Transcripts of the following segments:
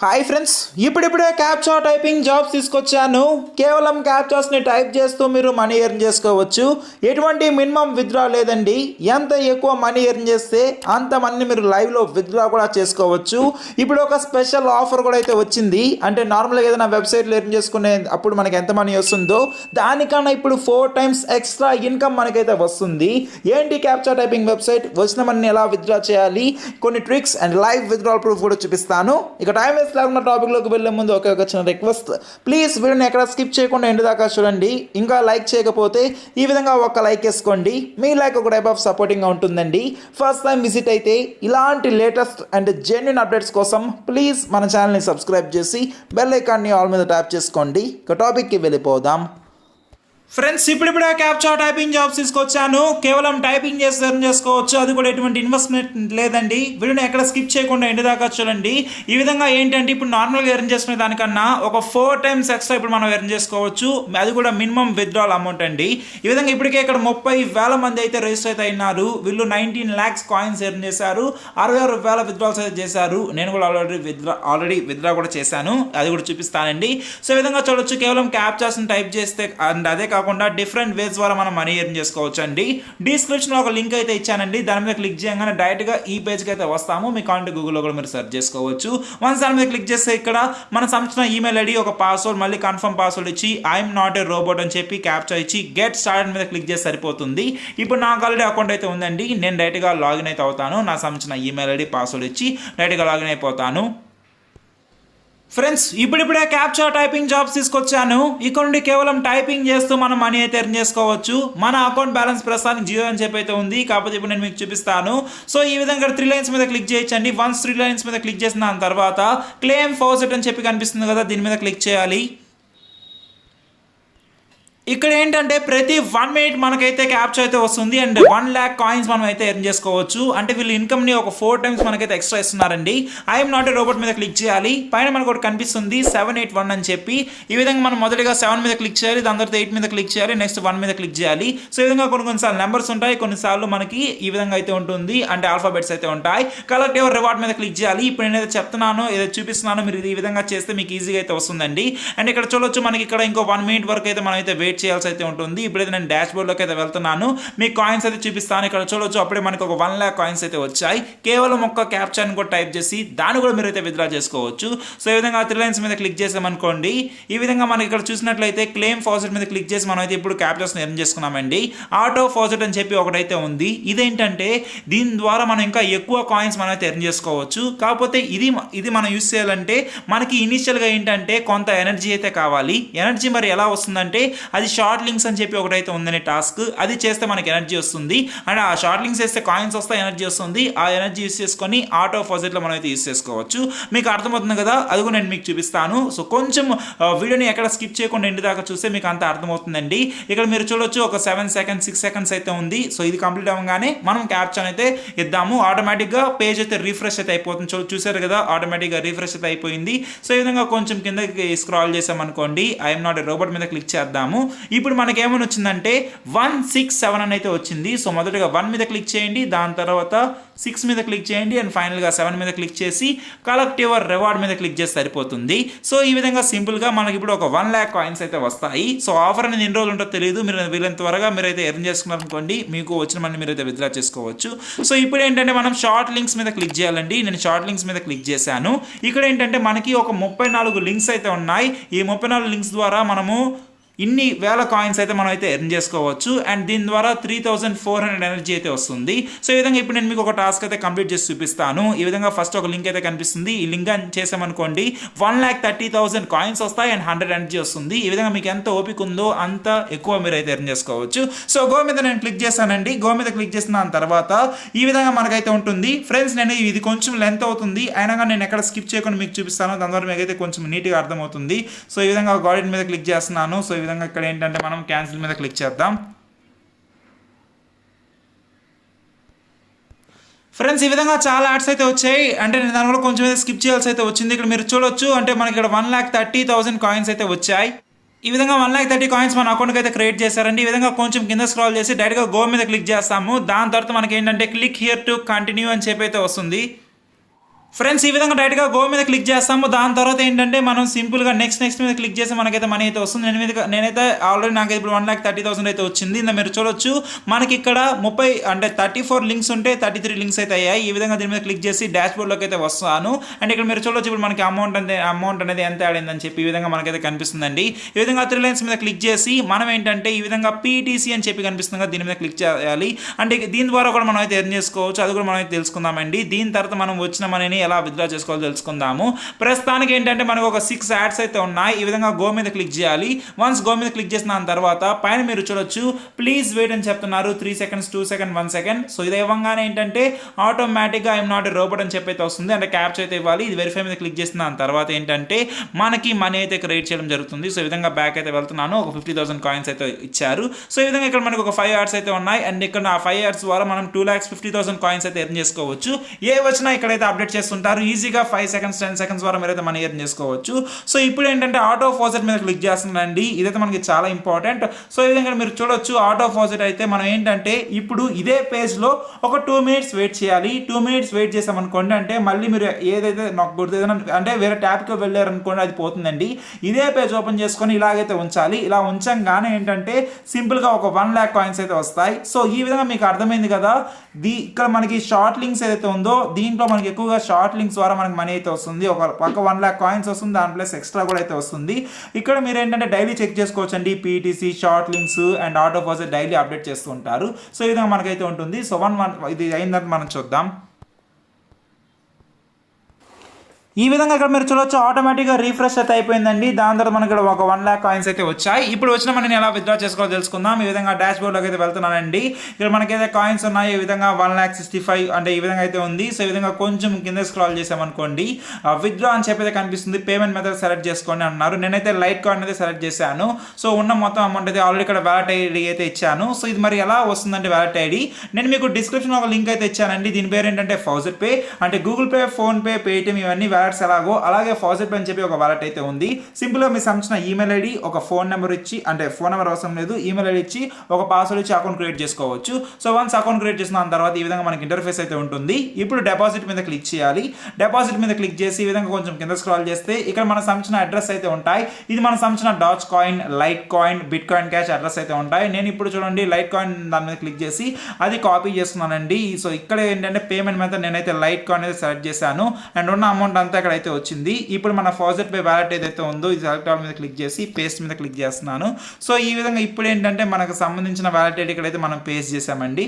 Hi friends, ఇప్పుడిప్పుడే captcha typing jobs తీసుకొచ్చాను. కేవలం క్యాప్చాస్ని టైప్ చేస్తూ మీరు మనీ ఎర్న్ చేసుకోవచ్చు. ఎటువంటి మినిమం విత్డ్రా లేదండి. ఎంత ఎక్కువ మనీ ఎర్న్ చేస్తే అంత మనీ మీరు లైవ్లో విత్డ్రా కూడా చేసుకోవచ్చు. ఇప్పుడు ఒక స్పెషల్ ఆఫర్ కూడా అయితే వచ్చింది. అంటే నార్మల్గా ఏదైనా వెబ్సైట్లో ఎర్న్ చేసుకునే అప్పుడు మనకి ఎంత మనీ వస్తుందో దానికన్నా ఇప్పుడు 4 times ఎక్స్ట్రా ఇన్కమ్ మనకైతే వస్తుంది. ఏంటి క్యాప్చా టైపింగ్ వెబ్సైట్, వచ్చిన మనీ ఎలా విత్డ్రా చేయాలి, కొన్ని tricks and live withdrawal proof కూడా చూపిస్తాను. ఇక టైం లేకుండా టాపిక్లోకి వెళ్ళే ముందు ఒక చిన్న రిక్వెస్ట్, ప్లీజ్ వీడియోని ఎక్కడ స్కిప్ చేయకుండా ఎండ్ దాకా చూడండి. ఇంకా లైక్ చేయకపోతే ఈ విధంగా ఒక లైక్ వేసుకోండి. మీ లైక్ ఒక టైప్ ఆఫ్ సపోర్టింగ్గా ఉంటుందండి. ఫస్ట్ టైం విజిట్ అయితే ఇలాంటి లేటెస్ట్ అండ్ జెన్యూన్ అప్డేట్స్ కోసం ప్లీజ్ మన ఛానల్ని సబ్స్క్రైబ్ చేసి బెల్ ఐకాన్ని ఆల్ మీద ట్యాప్ చేసుకోండి. ఇక టాపిక్కి వెళ్ళిపోదాం. ఫ్రెండ్స్, ఇప్పుడిప్పుడే క్యాప్చా టైపింగ్ జాబ్స్ తీసుకొచ్చాను. కేవలం టైపింగ్ చేసి ఎర్న్ చేసుకోవచ్చు. అది కూడా ఎటువంటి ఇన్వెస్ట్మెంట్ లేదండి. వీడియోని ఎక్కడ స్కిప్ చేయకుండా ఎండ్ దాకా చూడండి. ఈ విధంగా ఏంటంటే ఇప్పుడు నార్మల్గా ఎర్న్ చేసుకునే దానికన్నా ఒక 4 times ఎక్స్ట్రా ఇప్పుడు మనం ఎర్న్ చేసుకోవచ్చు. అది కూడా మినిమం విత్డ్రాల్ అమౌంట్ అండి. ఈ విధంగా ఇప్పటికే ఇక్కడ 30,000 మంది అయితే రిజిస్టర్ అయితే అయినారు. వీళ్ళు 19 lakhs కాయిన్స్ ఎర్న్ చేశారు. 66,000 విత్డ్రాల్స్ అయితే చేశారు. నేను కూడా ఆల్రెడీ విత్డ్రా కూడా చేశాను. అది కూడా చూపిస్తానండి. సో ఈ విధంగా చూడొచ్చు. కేవలం క్యాప్చాస్ని టైప్ చేస్తే అండ్ అదే కాకుండా డిఫరెంట్ వేస్ ద్వారా మనం మనీ ఎర్న్ చేసుకోవచ్చు అండి. డిస్క్రిప్షన్లో ఒక లింక్ అయితే ఇచ్చానండి. దాని మీద క్లిక్ చేయగానే డైరెక్ట్గా ఈ పేజ్కి అయితే వస్తాము. మీ కాంటే గూగుల్లో కూడా మీరు సెర్చ్ చేసుకోవచ్చు. వన్స్ దాని మీద క్లిక్ చేస్తే ఇక్కడ మన సంబంధించిన ఈమెయిల్ ఐడి, ఒక పాస్వర్డ్, మళ్ళీ కన్ఫర్మ్ పాస్వర్డ్ ఇచ్చి ఐఎమ్ నాట్ ఏ రోబోట్ అని చెప్పి క్యాప్చా ఇచ్చి గెట్ స్టార్ట్ మీద క్లిక్ చేసి సరిపోతుంది. ఇప్పుడు నాకు ఆల్రెడీ అకౌంట్ అయితే ఉందండి. నేను డైరెక్ట్గా లాగిన్ అయితే అవుతాను. నా సంబంధించిన ఈమెయిల్ ఐడి, పాస్వర్డ్ ఇచ్చి డైరెక్ట్గా లాగిన్ అయిపోతాను. ఫ్రెండ్స్, ఇప్పుడిప్పుడే క్యాప్చా టైపింగ్ జాబ్స్ తీసుకొచ్చాను. ఇక్కడ నుండి కేవలం టైపింగ్ చేస్తూ మనం మనీ అయితే ఎర్న్ చేసుకోవచ్చు. మన అకౌంట్ బ్యాలెన్స్ ప్రస్తుతానికి 0 అని చెప్పి అయితే ఉంది. కాకపోతే ఇప్పుడు నేను మీకు చూపిస్తాను. సో ఈ విధంగా 3 lines మీద క్లిక్ చేయొచ్చండి. వన్స్ 3 lines మీద క్లిక్ చేసిన తర్వాత క్లెయిమ్ ఫాసెట్ అని చెప్పి కనిపిస్తుంది కదా, దీని మీద క్లిక్ చేయాలి. ఇక్కడ ఏంటంటే ప్రతి 1 minute మనకైతే క్యాప్చా అయితే వస్తుంది అండ్ 1 lakh కాయిన్స్ మనం అయితే ఎర్న్ చేసుకోవచ్చు. అంటే వీళ్ళు ఇన్కమ్ని ఒక 4 times మనకైతే ఎక్స్ట్రా ఇస్తున్నారండి. ఐఎమ్ నాట్ ఏ రోబోట్ మీద క్లిక్ చేయాలి. పైన మనకు ఒకటి కనిపిస్తుంది 781 అని చెప్పి. ఈ విధంగా మనం మొదటిగా 7 మీద క్లిక్ చేయాలి, దాని తర్వాత 8 మీద క్లిక్ చేయాలి, నెక్స్ట్ 1 మీద క్లిక్ చేయాలి. సో ఈ విధంగా కొన్నిసార్లు నెంబర్స్ ఉంటాయి, కొన్నిసార్లు మనకి ఈ విధంగా అయితే ఉంటుంది, అంటే ఆల్ఫాబెట్స్ అయితే ఉంటాయి. కలెక్ట్ యువర్ రివార్డ్ మీద క్లిక్ చేయాలి. ఇప్పుడు నేను ఏదైతే చెప్తున్నానో, ఏదో చూపిస్తున్నానో మీరు ఈ విధంగా చేస్తే మీకు ఈజీగా అయితే వస్తుందండి. అండ్ ఇక్కడ చూడొచ్చు, మనకి ఇక్కడ ఇంకో 1 minute వరకు అయితే మనం అయితే వెయిట్ చేయాల్సి అయితే ఉంటుంది. ఇప్పుడైతే నేను డాష్ బోర్డ్లోకి అయితే వెళ్తున్నాను. మీ కాయిన్స్ అయితే చూపిస్తాను. ఇక్కడ చూడొచ్చు, అప్పుడే మనకి ఒక 1 lakh కాయిన్స్ అయితే వచ్చాయి. కేవలం ఒక్క క్యాప్చాని కూడా టైప్ చేసి దాన్ని కూడా మీరు అయితే విత్డ్రా చేసుకోవచ్చు. సో ఈ విధంగా 3 lines మీద క్లిక్ చేసామనుకోండి, ఈ విధంగా మనకి ఇక్కడ చూసినట్లయితే క్లెయిమ్ ఫాసెట్ మీద క్లిక్ చేసి మనం అయితే ఇప్పుడు క్యాప్చాస్ని ఎర్న్ చేసుకున్నామండి. ఆటో ఫాసెట్ అని చెప్పి ఒకటైతే ఉంది. ఇదేంటంటే దీని ద్వారా మనం ఇంకా ఎక్కువ కాయిన్స్ మనం అయితే ఎర్న్ చేసుకోవచ్చు. కాకపోతే ఇది మనం యూస్ చేయాలంటే మనకి ఇనిషియల్గా ఏంటంటే కొంత ఎనర్జీ అయితే కావాలి. ఎనర్జీ మరి ఎలా వస్తుందంటే అది షార్ట్ లింక్స్ అని చెప్పి ఒకటైతే ఉందనే టాస్క్. అది చేస్తే మనకి ఎనర్జీ వస్తుంది. అండ్ ఆ షార్ట్ లింక్స్ వేస్తే కాయిన్స్ వస్తాయి, ఎనర్జీ వస్తుంది. ఆ ఎనర్జీ యూస్ చేసుకొని ఆటో ఫాసెట్లో మనం అయితే యూస్ చేసుకోవచ్చు. మీకు అర్థమవుతుంది కదా, అది కూడా నేను మీకు చూపిస్తాను. సో కొంచెం వీడియోని ఎక్కడ స్కిప్ చేయకుండా ఎండ్ దాకా చూస్తే మీకు అంత అర్థమవుతుందండి. ఇక్కడ మీరు చూడొచ్చు, ఒక 7 seconds 6 seconds అయితే ఉంది. సో ఇది కంప్లీట్ అవ్వగానే మనం క్యాప్చా అయితే ఇద్దాము. ఆటోమేటిక్గా పేజ్ అయితే రిఫ్రెష్ అయితే అయిపోతుంది. చూసారు కదా, ఆటోమేటిక్గా రిఫ్రెష్ అయితే అయిపోయింది. సో ఈ విధంగా కొంచెం కిందకి స్క్రాల్ చేసామనుకోండి, ఐఎమ్ నాట్ ఏ రోబోట్ మీద క్లిక్ చేద్దాము. ఇప్పుడు మనకి ఏమని వచ్చిందంటే 167 అని అయితే వచ్చింది. సో మొదటగా 1 మీద క్లిక్ చేయండి, దాని తర్వాత 6 మీద క్లిక్ చేయండి, అండ్ ఫైనల్గా 7 మీద క్లిక్ చేసి కలెక్ట్ యువర్ రివార్డ్ మీద క్లిక్ చేసి సరిపోతుంది. సో ఈ విధంగా సింపుల్గా మనకి ఇప్పుడు ఒక 1 lakh కాయిన్స్ అయితే వస్తాయి. సో ఆఫర్ అనేది ఎన్ని రోజులు ఉంటుందో తెలియదు. మీరు వీళ్ళంత త్వరగా మీరైతే ఎర్న్ చేసుకున్నారనుకోండి, మీకు వచ్చిన మనీ మీరైతే విత్డ్రా చేసుకోవచ్చు. సో ఇప్పుడు ఏంటంటే మనం షార్ట్ లింక్స్ మీద క్లిక్ చేయాలండి. నేను షార్ట్ లింక్స్ మీద క్లిక్ చేశాను. ఇక్కడ ఏంటంటే మనకి ఒక 34 లింక్స్ అయితే ఉన్నాయి. ఈ 34 లింక్స్ ద్వారా మనము ఇన్ని వేల కాయిన్స్ అయితే మనం అయితే ఎర్న్ చేసుకోవచ్చు. అండ్ దీని ద్వారా 3,400 ఎనర్జీ అయితే వస్తుంది. సో ఈ విధంగా ఇప్పుడు నేను మీకు ఒక టాస్క్ అయితే కంప్లీట్ చేసి చూపిస్తాను. ఈ విధంగా ఫస్ట్ ఒక లింక్ అయితే కనిపిస్తుంది. ఈ లింక్ చేసామనుకోండి 1,30,000 కాయిన్స్ వస్తాయి అండ్ 100 ఎనర్జీ వస్తుంది. ఈ విధంగా మీకు ఎంత ఓపిక ఉందో అంత ఎక్కువ మీరు అయితే ఎర్న్ చేసుకోవచ్చు. సో గో మీద నేను క్లిక్ చేశానండి. గో మీద క్లిక్ చేసిన తర్వాత ఈ విధంగా మనకైతే ఉంటుంది. ఫ్రెండ్స్, నేను ఇది కొంచెం లెంత్ అవుతుంది, అయినా కానీ నేను ఎక్కడ స్కిప్ చేయకుండా మీకు చూపిస్తాను. దాని ద్వారా మీకు అయితే కొంచెం నీట్గా అర్థమవుతుంది. సో ఈ విధంగా గార్డెన్ మీద క్లిక్ చేస్తున్నాను. సో ఈ విధంగా ఇక్కడ ఏంటంటే మనం క్యాన్సిల్ మీద క్లిక్ చేద్దాం. ఫ్రెండ్స్, ఈ విధంగా చాలా యాడ్స్ అయితే వచ్చాయి. అంటే నేను దానివల్ల కొంచెం అయితే స్కిప్ చేయాల్సి అయితే వచ్చింది. ఇక్కడ మీరు చూడొచ్చు, అంటే మనకి ఇక్కడ 1,30,000 కాయిన్స్ అయితే వచ్చాయి. ఈ విధంగా 1,30,000 కాయిన్స్ మన అకౌంట్కి అయితే క్రియేట్ చేశారండి. ఈ విధంగా కొంచెం కింద స్క్రాల్ చేసి డైరెక్ట్గా గో మీద క్లిక్ చేస్తాము. దాని తర్వాత మనకి ఏంటంటే క్లిక్ హియర్ టు కంటిన్యూ అని చెప్పి అయితే వస్తుంది. ఫ్రెండ్స్ ఈ విధంగా డైరెక్ట్గా గో మీద క్లిక్ చేస్తాము. దాని తర్వాత ఏంటంటే మనం సింపుల్గా నెక్స్ట్ మీద క్లిక్ చేసి మనకైతే మనీ అయితే వస్తుంది. నేనైతే ఆల్రెడీ నాకు ఇప్పుడు 1,30,000 అయితే వచ్చింది. ఇందా మీరు చూడొచ్చు మనకి ఇక్కడ 34 లింక్స్ ఉంటే 33 లింక్స్ అయితే అయ్యాయి. ఈ విధంగా దీని మీద క్లిక్ చేసి డాష్ బోర్డ్లోకి అయితే వస్తాను. అండ్ ఇక్కడ మీరు చూడొచ్చు ఇప్పుడు మనకి అమౌంట్ అనేది ఎంత ఆడిందని చెప్పి ఈ విధంగా మనకైతే కనిపిస్తుందండి. ఈ విధంగా 3 లైన్స్ మీద క్లిక్ చేసి మనం ఏంటంటే ఈ విధంగా PTC అని చెప్పి కనిపిస్తుంది కదా, దీని మీద క్లిక్ చేయాలి. అంటే దీని ద్వారా కూడా మనం అయితే ఎర్న్ చేసుకోవచ్చు. అది కూడా మనం అయితే తెలుసుకుందామండి. దీని తర్వాత మనం వచ్చిన మనీని ఎలా విత్డ్రా చేసుకోవాలో తెలుసుకుందాము. ప్రస్తుతానికి ఏంటంటే మనకు ఒక 6 యాడ్స్ అయితే ఉన్నాయి. ఈ విధంగా గో మీద క్లిక్ చేయాలి. వన్స్ గో మీద క్లిక్ చేసిన తర్వాత పైన మీరు చూడొచ్చు ప్లీజ్ వెయిట్ అని చెప్తున్నారు. 3 సెకండ్స్ 2 సెకండ్ 1 సెకండ్. సో ఇది ఇవ్వగానే ఏంటంటే ఆటోమేటిక్గా ఐఎమ్ నాట్ ఏ రోబోట్ అని చెప్పి అయితే వస్తుంది. అంటే క్యాప్చర్ అయితే ఇవ్వాలి. ఇది వెరిఫై మీద క్లిక్ చేసిన తర్వాత ఏంటంటే మనకి మనీ అయితే క్రియేట్ చేయడం జరుగుతుంది. సో ఈ విధంగా బ్యాక్ అయితే వెళ్తున్నాను. ఒక 50,000 కాయిన్స్ అయితే ఇచ్చారు. సో ఈ విధంగా ఇక్కడ మనకు ఒక 5 యాడ్స్ అయితే ఉన్నాయి. అండ్ ఇక్కడ ఆ 5 యాడ్స్ ద్వారా మనం 2,50,000 కాయిన్స్ అయితే ఎర్న్ చేసుకోవచ్చు. ఏ వచ్చినా ఇక్కడైతే అప్డేట్ చేస్తుంటారు. ఈజీగా 5 సెకండ్స్ 10 సెకండ్స్ ద్వారా మీరైతే మనీ ఎర్న్ చేసుకోవచ్చు. సో ఇప్పుడు ఏంటంటే ఆటో ఫాజెట్ మీద క్లిక్ చేస్తుందండి. ఇదైతే మనకి చాలా ఇంపార్టెంట్. సో ఈ విధంగా మీరు చూడొచ్చు ఆటో ఫాజెట్ అయితే మనం ఏంటంటే ఇప్పుడు ఇదే పేజ్లో ఒక 2 మినిట్స్ వెయిట్ చేయాలి. 2 మినిట్స్ వెయిట్ చేసామనుకోండి అంటే మళ్ళీ మీరు ఏదైతే నాకు గుర్తు అంటే వేరే ట్యాబ్కి వెళ్ళారనుకోండి అది పోతుందండి. ఇదే పేజ్ ఓపెన్ చేసుకొని ఇలాగైతే ఉంచాలి. ఇలా ఉంచంగానే ఏంటంటే సింపుల్గా ఒక 1 lakh కాయిన్స్ అయితే వస్తాయి. సో ఈ విధంగా మీకు అర్థమైంది కదా. ఇక్కడ మనకి షార్ట్ లింక్స్ ఏదైతే ఉందో దీంట్లో మనకి ఎక్కువగా షార్ట్ లింక్స్ ద్వారా మనకి మనీ అయితే వస్తుంది. ఒక పక్క 1 lakh కాయిన్స్ వస్తుంది. దాని ప్లస్ ఎక్స్ట్రా కూడా అయితే వస్తుంది. ఇక్కడ మీరు ఏంటంటే డైలీ చెక్ చేసుకోవచ్చు అండి. PTC short links and auto faucet daily update చేస్తూ ఉంటారు. సో ఈ విధంగా మనకైతే ఉంటుంది. సో ఇది అయిందని మనం చూద్దాం. ఈ విధంగా ఇక్కడ మీరు చూడొచ్చు ఆటోమేటిక్గా రీఫ్రెష్ అయితే అయిపోయిందండి. దాని తర్వాత మనకి ఇక్కడ ఒక 1 lakh కాయిన్స్ అయితే వచ్చాయి. ఇప్పుడు వచ్చిన మనని ఎలా విత్డ్రా చేసుకోవాలో తెలుసుకుందాం. ఈ విధంగా డాష్ బోర్డ్లోకి అయితే వెళ్తున్నానండి. ఇక్కడ మనకైతే కాయిన్స్ ఉన్నాయి. ఈ విధంగా 1,65,000 అంటే ఈ విధంగా అయితే ఉంది. సో ఈ విధంగా కొంచెం కింద స్క్రాల్ చేసామనుకోండి విత్డ్రా అని చెప్పి అయితే కనిపిస్తుంది. పేమెంట్ మెథడ్ సెలెక్ట్ చేసుకోండి అన్నారు. నేనైతే లైట్ కాయిన్ అయితే సెలెక్ట్ చేశాను. సో ఉన్న మొత్తం అమౌంట్ అయితే ఆల్రెడీ ఇక్కడ వ్యాలెట్ ఐడి అయితే ఇచ్చాను. సో ఇది మరి ఎలా వస్తుందంటే వ్యాలెట్ ఐడి నేను మీకు డిస్క్రిప్షన్ ఒక లింక్ అయితే ఇచ్చానండి. దీని పేరు ఏంటంటే ఫాజెట్ పే. అంటే Google pay, phone pay, Paytm ఇవన్నీ ఎలాగో అలాగే ఫాజెట్ పే అని చెప్పి ఒక వాలెట్ అయితే ఉంది. సింపుల్గా మీ సంబంధించిన ఈమెయిల్ ఐడి ఒక ఫోన్ నెంబర్ ఇచ్చి, అంటే ఫోన్ నెంబర్ అవసరం లేదు, ఈమెయిల్ ఐడి ఇచ్చి ఒక పాస్వర్డ్ ఇచ్చి అకౌంట్ క్రియేట్ చేసుకోవచ్చు. సో వన్స్ అకౌంట్ క్రియేట్ చేసిన తర్వాత ఈ విధంగా మనకి ఇంటర్ఫేస్ అయితే ఉంటుంది. ఇప్పుడు డిపాజిట్ మీద క్లిక్ చేయాలి. డిపాజిట్ మీద క్లిక్ చేసి ఈ విధంగా కొంచెం కింద స్క్రాల్ చేస్తే ఇక్కడ మన సంబంధించిన అడ్రస్ అయితే ఉంటాయి. ఇది మన సంబంధించిన Dodge coin, light coin, bit coin cash address అయితే ఉంటాయి. నేను ఇప్పుడు చూడండి లైట్ కాయిన్ దాని మీద క్లిక్ చేసి అది కాపీ చేస్తున్నానండి. సో ఇక్కడ ఏంటంటే పేమెంట్ మెథడ్ నేనైతే లైట్ కాయిన్ అయితే సెలెక్ట్ చేశాను. అండ్ ఉన్న అమౌంట్ అంతా ఇక్కడ అయితే వచ్చింది. ఇప్పుడు మన ఫాజెట్ పే వాలెట్ ఏదైతే ఉందో ఇది సెలెక్ట్ ఆల్ మీద క్లిక్ చేసి పేస్ట్ మీద క్లిక్ చేస్తున్నాను. సో ఈ విధంగా ఇప్పుడు ఏంటంటే మనకు సంబంధించిన వాలెట్ ఐడి ఇక్కడైతే మనం పేస్ట్ చేసామండి.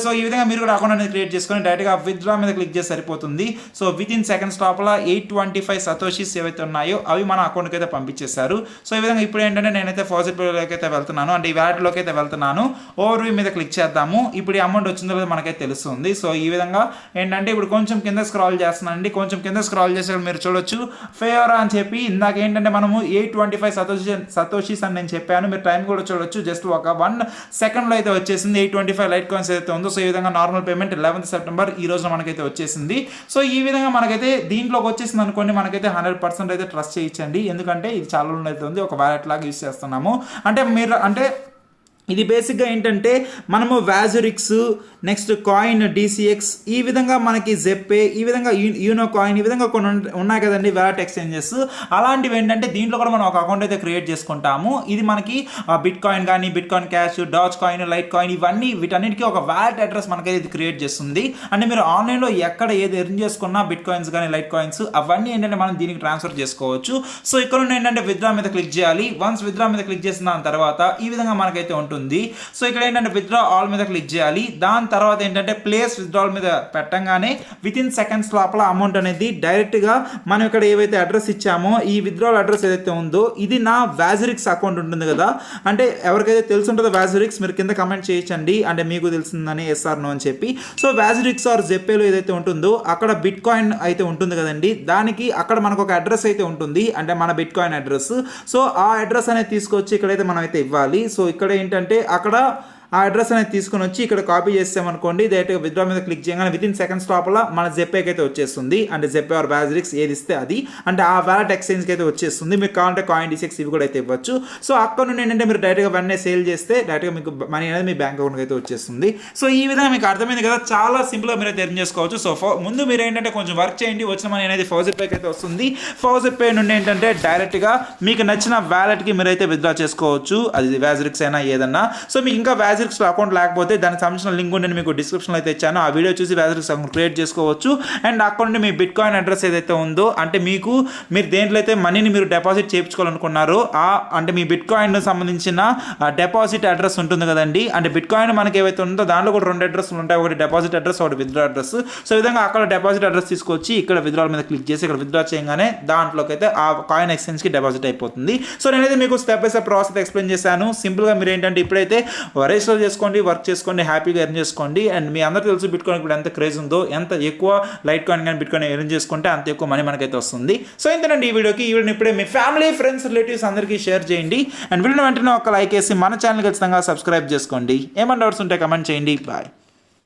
సో ఈ విధంగా మీరు కూడా అకౌంట్ అనేది క్రియేట్ చేసుకొని డైరెక్ట్గా విత్డ్రా మీద క్లిక్ చేసి సరిపోతుంది. సో విత్ ఇన్ సెకండ్స్ లోపల 825 సతోషీస్ ఏవైతే ఉన్నాయో అవి మన అకౌంట్కి అయితే పంపించేశారు. సో ఈ విధంగా ఇప్పుడు ఏంటంటే నేనైతే ఫాజెట్ పేలోకి అయితే వెళ్తున్నాను. అంటే ఈ వాలెట్లోకి అయితే వెళ్తున్నాను. ఓవర్ వ్యూ మీద క్లిక్ చేద్దాము. ఇప్పుడు ఈ అమౌంట్ వచ్చిందో లేదో మనకైతే తెలుస్తుంది. సో ఈ విధంగా ఏంటంటే ఇప్పుడు కొంచెం కింద స్క్రాల్ చేస్తున్నానండి. కొంచెం కింద స్క్రాల్ చేసే మీరు చూడొచ్చు ఫేవరా అని చెప్పి ఇందాక ఏంటంటే మనము 825 సతోషీస్ అని నేను చెప్పాను. మీరు టైం కూడా చూడొచ్చు. జస్ట్ ఒక 1 సెకండ్లో అయితే వచ్చేసింది. 825 లైట్ కాయిన్స్ అయితే ఉందో. సో ఈ విధంగా నార్మల్ పేమెంట్ 11th సెప్టెంబర్ ఈ రోజున మనకైతే వచ్చేసింది. సో ఈ విధంగా మనకైతే దీంట్లోకి వచ్చేసింది అనుకోండి, మనకైతే 100% అయితే ట్రస్ట్ చేయించండి. ఎందుకంటే ఇది చాలా రోజులు అయితే ఉంది. ఒక వ్యాలెట్ లాగా యూస్ చేస్తున్నాము. అంటే మీరు అంటే ఇది బేసిక్గా ఏంటంటే మనము వాజురిక్స్, నెక్స్ట్ కాయిన్ DCX, ఈ విధంగా మనకి జెప్పే, ఈ విధంగా యూనో కాయిన్, ఈ విధంగా కొన్ని ఉన్నాయి కదండి వ్యాలెట్ ఎక్స్చేంజెస్. అలాంటివి ఏంటంటే దీంట్లో కూడా మనం ఒక అకౌంట్ అయితే క్రియేట్ చేసుకుంటాము. ఇది మనకి బిట్ కాయిన్ కానీ, bit coin cash, Dodge coin, light coin ఇవన్నీ వీటన్నిటికీ ఒక వ్యాలెట్ అడ్రస్ మనకైతే ఇది క్రియేట్ చేస్తుంది. అంటే మీరు ఆన్లైన్లో ఎక్కడ ఏది ఎర్న్ చేసుకున్నా బిట్ కాయిన్స్ కానీ లైట్ కాయిన్స్ అవన్నీ ఏంటంటే మనం దీనికి ట్రాన్స్ఫర్ చేసుకోవచ్చు. సో ఇక్కడ ఏంటంటే విత్డ్రా మీద క్లిక్ చేయాలి. వన్స్ విత్డ్రా మీద క్లిక్ చేసిన తర్వాత ఈ విధంగా మనకైతే ఉంటుంది. సో ఇక్కడ ఏంటంటే విత్డ్రా ఆల్ మీద క్లిక్ చేయాలి. దాని తర్వాత ఏంటంటే ప్లేస్ విత్డ్రాల్ మీద పెట్టంగానే విత్ ఇన్ సెకండ్స్ లోపల అమౌంట్ అనేది డైరెక్ట్గా మనం ఇక్కడ ఏవైతే అడ్రస్ ఇచ్చామో ఈ విత్డ్రాల్ అడ్రస్ ఏదైతే ఉందో ఇది నా వాజురిక్స్ అకౌంట్ ఉంటుంది కదా. అంటే ఎవరికైతే తెలుసుంటుందో వాజురిక్స్ మీరు కింద కమెంట్ చేయొచ్చండి. అంటే మీకు తెలిసిందని SR నో అని చెప్పి. సో వాజురిక్స్ ఆర్ జెప్పేలో ఏదైతే ఉంటుందో అక్కడ బిట్ కాయిన్ అయితే ఉంటుంది కదండి. దానికి అక్కడ మనకు ఒక అడ్రస్ అయితే ఉంటుంది. అంటే మన బిట్ కాయిన్ అడ్రస్. సో ఆ అడ్రస్ అనేది తీసుకొచ్చి ఇక్కడైతే మనం అయితే ఇవ్వాలి. సో ఇక్కడ ఏంటంటే అక్కడ ఆ అడ్రస్ అనేది తీసుకుని వచ్చి ఇక్కడ కాపీ చేసామనుకోండి, డైరెక్ట్గా విత్డ్రా మీద క్లిక్ చేయగానే వితిన్ సెకండ్స్ లోపల మన జెప్పేకి అయితే వచ్చేస్తుంది. అంటే జెప్పే ఆర్ వాజరిక్స్ ఏది ఇస్తే అది, అంటే ఆ వ్యాలెట్ ఎక్స్చేంజ్కి అయితే వచ్చేస్తుంది. మీకు కావాలంటే కాయిన్ డిసెక్స్ ఇవి కూడా అయితే ఇవ్వచ్చు. సో అక్కడ నుండి ఏంటంటే మీరు డైరెక్ట్గా వెంటనే సేల్ చేస్తే డైరెక్ట్గా మీకు మనీ అనేది మీ బ్యాంక్ అకౌంట్కి అయితే వచ్చేస్తుంది. సో ఈ విధంగా మీకు అర్థమైంది కదా, చాలా సింపుల్గా మీరు అయితే ఎర్న్ చేసుకోవచ్చు. సో ముందు మీరు ఏంటంటే కొంచెం వర్క్ చేయండి, వచ్చిన మనీ అనేది ఫౌజర్పేకి అయితే వస్తుంది. ఫౌజర్పే నుండి ఏంటంటే డైరెక్ట్గా మీకు నచ్చిన వ్యాలెట్కి మీరు అయితే విత్డ్రా చేసుకోవచ్చు, అది వాజరిక్స్ అయినా ఏదన్నా. సో మీకు ఇంకా వాజరిక్స్లో అకౌంట్ లేకపోతే దానికి సంబంధించిన లింక్ నేను మీకు డిస్క్రిప్షన్లో అయితే ఇచ్చాను, ఆ వీడియో చూసి వాజరిక్స్ అకౌంట్ క్రియేట్ చేసుకోవచ్చు. అండ్ అక్కడ నుండి మీ బిట్ కాయిన్ అడ్రస్ ఏదైతే ఉందో, అంటే మీరు దేంట్లో అయితే మనీని మీరు డిపాజిట్ చేయించుకోవాలనుకున్నారో అంటే మీ బిట్ కాయిన్ సంబంధించిన డిపాజిట్ అడ్రస్ ఉంటుంది కదండి, అంటే బిట్ కాయిన్ మనకి ఏవైతే ఉందో దాంట్లో కూడా 2 అడ్రస్లు ఉంటాయి, ఒకటి డిపాజిట్ అడ్రస్, ఒకటి విత్డ్రా అడ్రస్. సో ఈ విధంగా అక్కడ డిపాజిట్ అడ్రస్ తీసుకొచ్చి ఇక్కడ విత్డ్రా మీద క్లిక్ చేసి ఇక్కడ విత్డ్రా చేయగానే దాంట్లోకి అయితే ఆ కాయిన్ ఎక్స్చేంజ్కి డిపాజిట్ అయిపోతుంది. సో నేనైతే మీకు step by step process explain చేశాను. సింపుల్గా మీరు ఏంటంటే ఇప్పుడైతే రిజిస్టర్ చేసుకోండి, వర్క్ చేసుకోండి, హ్యాపీగా ఎర్న్ చేసుకోండి. అండ్ మీ అందరికీ తెలుసు బిట్ కాయిన్ ఇప్పుడు ఎంత క్రేజ్ ఉందో, ఎంత ఎక్కువ లైట్ కాయిన్ కానీ బిట్ కాయిన్ ఎర్న్ చేసుకుంటే అంత ఎక్కువ మనీ మనకైతే వస్తుంది. సో ఇంతేనండి ఈ వీడియోకి. ఈ వీడియోని ఇప్పుడే మీ ఫ్యామిలీ, ఫ్రెండ్స్, రిలేటివ్స్ అందరికీ షేర్ చేయండి. అండ్ వీడియోని వెంటనే ఒక లైక్ వేసి మన ఛానల్ ఖచ్చితంగా సబ్స్క్రైబ్ చేసుకోండి. ఏమన్నా డౌట్స్ ఉంటే కమెంట్ చేయండి. బాయ్.